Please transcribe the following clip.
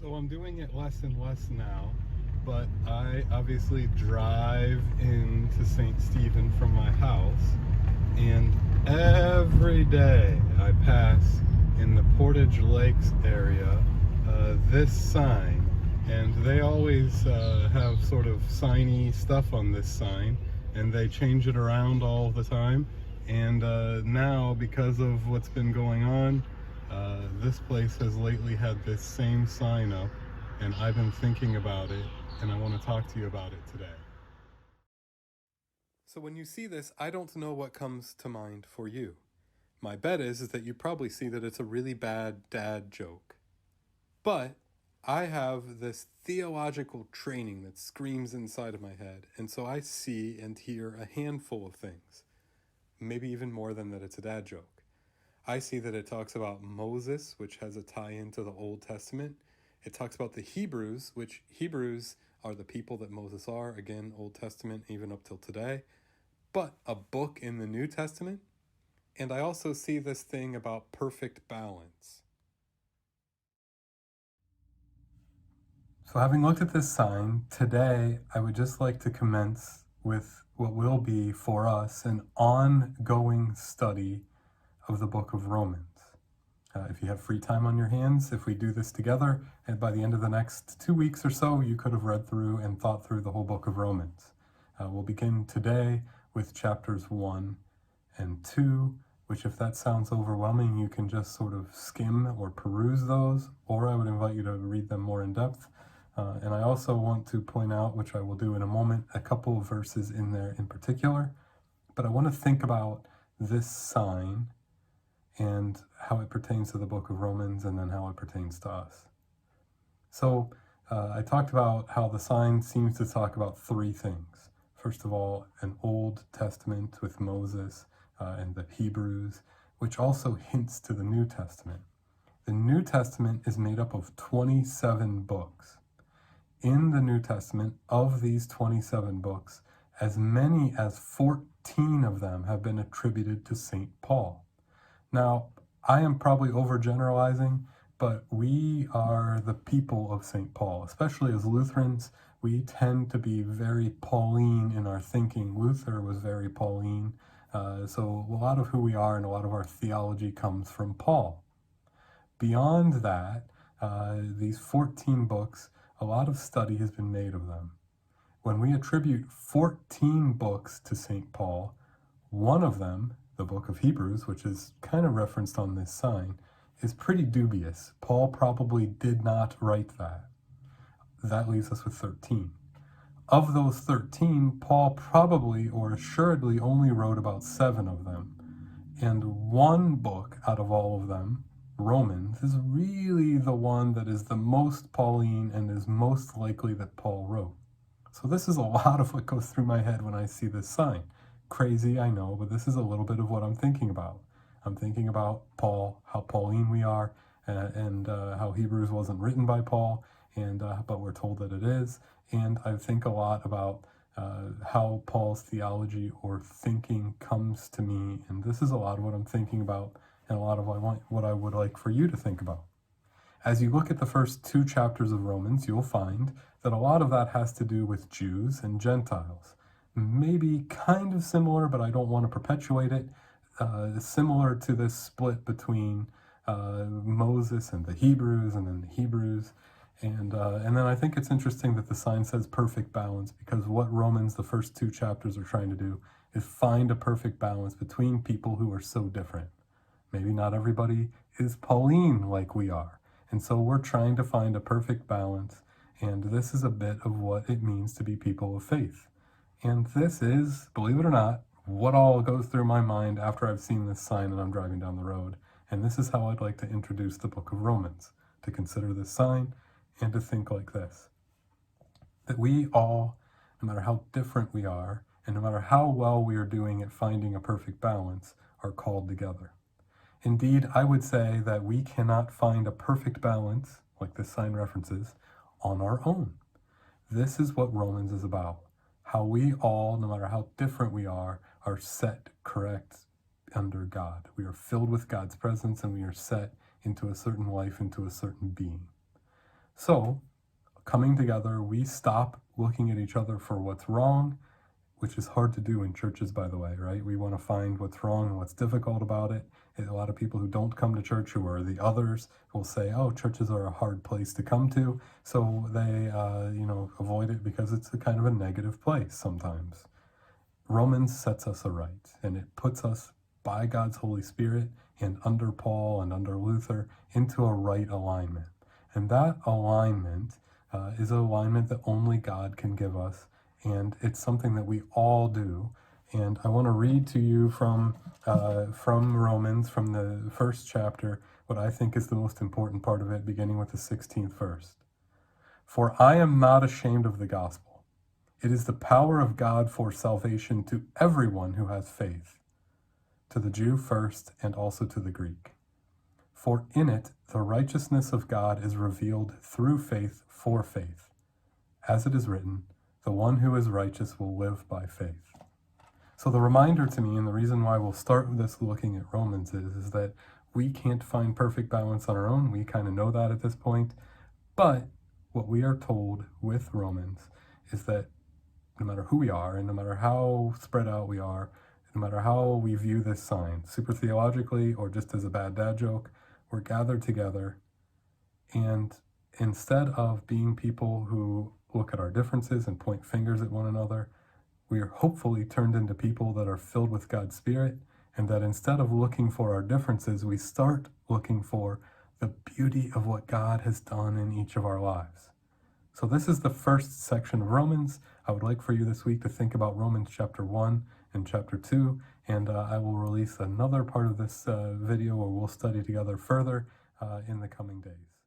So I'm doing it less and less now, but I obviously drive into St. Stephen from my house, and every day I pass in the Portage Lakes area this sign, and they always have sort of signy stuff on this sign, and they change it around all the time. And now, because of what's been going on, this place has lately had this same sign up, and I've been thinking about it, and I want to talk to you about it today. So when you see this, I don't know what comes to mind for you. My bet is that you probably see that it's a really bad dad joke. But I have this theological training that screams inside of my head, and so I see and hear a handful of things. Maybe even more than that it's a dad joke. I see that it talks about Moses, which has a tie into the Old Testament. It talks about the Hebrews, which Hebrews are the people that Moses are, again, Old Testament, even up till today, but a book in the New Testament. And I also see this thing about perfect balance. So having looked at this sign, today I would just like to commence with what will be for us an ongoing study of the book of Romans. If you have free time on your hands, if we do this together, and by the end of the next 2 weeks or so, you could have read through and thought through the whole book of Romans. We'll begin today with chapters 1 and 2, which if that sounds overwhelming, you can just sort of skim or peruse those, or I would invite you to read them more in depth. And I also want to point out, which I will do in a moment, a couple of verses in there in particular. But I want to think about this sign and how it pertains to the book of Romans, and then how it pertains to us. So I talked about how the sign seems to talk about three things. First of all, an Old Testament with Moses and the Hebrews, which also hints to the New Testament. The New Testament is made up of 27 books. In the New Testament, of these 27 books, as many as 14 of them have been attributed to St. Paul. Now, I am probably overgeneralizing, but we are the people of St. Paul, especially as Lutherans. We tend to be very Pauline in our thinking. Luther was very Pauline. So a lot of who we are and a lot of our theology comes from Paul. Beyond that, these 14 books, a lot of study has been made of them. When we attribute 14 books to St. Paul, one of them, the book of Hebrews, which is kind of referenced on this sign, is pretty dubious. Paul probably did not write that. That leaves us with 13. Of those 13, Paul probably or assuredly only wrote about 7 of them. And one book out of all of them, Romans, is really the one that is the most Pauline and is most likely that Paul wrote. So this is a lot of what goes through my head when I see this sign. Crazy, I know, but this is a little bit of what I'm thinking about. I'm thinking about Paul, how Pauline we are, and how Hebrews wasn't written by Paul, and but we're told that it is. And I think a lot about how Paul's theology or thinking comes to me, and this is a lot of what I'm thinking about, and a lot of what I would like for you to think about. As you look at the first 2 chapters of Romans, you'll find that a lot of that has to do with Jews and Gentiles. Maybe kind of similar, but I don't want to perpetuate it. Similar to this split between Moses and the Hebrews, and then the Hebrews. And then I think it's interesting that the sign says perfect balance, because what Romans, the first 2 chapters, are trying to do is find a perfect balance between people who are so different. Maybe not everybody is Pauline like we are. And so we're trying to find a perfect balance. And this is a bit of what it means to be people of faith. And this is, believe it or not, what all goes through my mind after I've seen this sign and I'm driving down the road. And this is how I'd like to introduce the book of Romans, to consider this sign and to think like this. That we all, no matter how different we are, and no matter how well we are doing at finding a perfect balance, are called together. Indeed, I would say that we cannot find a perfect balance, like this sign references, on our own. This is what Romans is about. How we all, no matter how different we are set correct under God. We are filled with God's presence, and we are set into a certain life, into a certain being. So, coming together, we stop looking at each other for what's wrong, which is hard to do in churches, by the way, right? We want to find what's wrong and what's difficult about it. And a lot of people who don't come to church, who are the others, will say, "Oh, churches are a hard place to come to," so they, avoid it because it's a kind of a negative place sometimes. Romans sets us aright, and it puts us by God's Holy Spirit and under Paul and under Luther into a right alignment. And that alignment is an alignment that only God can give us, and it's something that we all do. And I want to read to you from Romans, from the first chapter, what I think is the most important part of it, beginning with the 16th verse. "For I am not ashamed of the gospel. It is the power of God for salvation to everyone who has faith, to the Jew first and also to the Greek. For in it the righteousness of God is revealed through faith for faith. As it is written, the one who is righteous will live by faith." So the reminder to me, and the reason why we'll start this looking at Romans is that we can't find perfect balance on our own. We kind of know that at this point. But what we are told with Romans is that no matter who we are, and no matter how spread out we are, no matter how we view this sign, super theologically or just as a bad dad joke, we're gathered together. And instead of being people who look at our differences and point fingers at one another, we are hopefully turned into people that are filled with God's Spirit, and that instead of looking for our differences, we start looking for the beauty of what God has done in each of our lives. So this is the first section of Romans. I would like for you this week to think about Romans chapter 1 and chapter 2, and I will release another part of this video where we'll study together further in the coming days.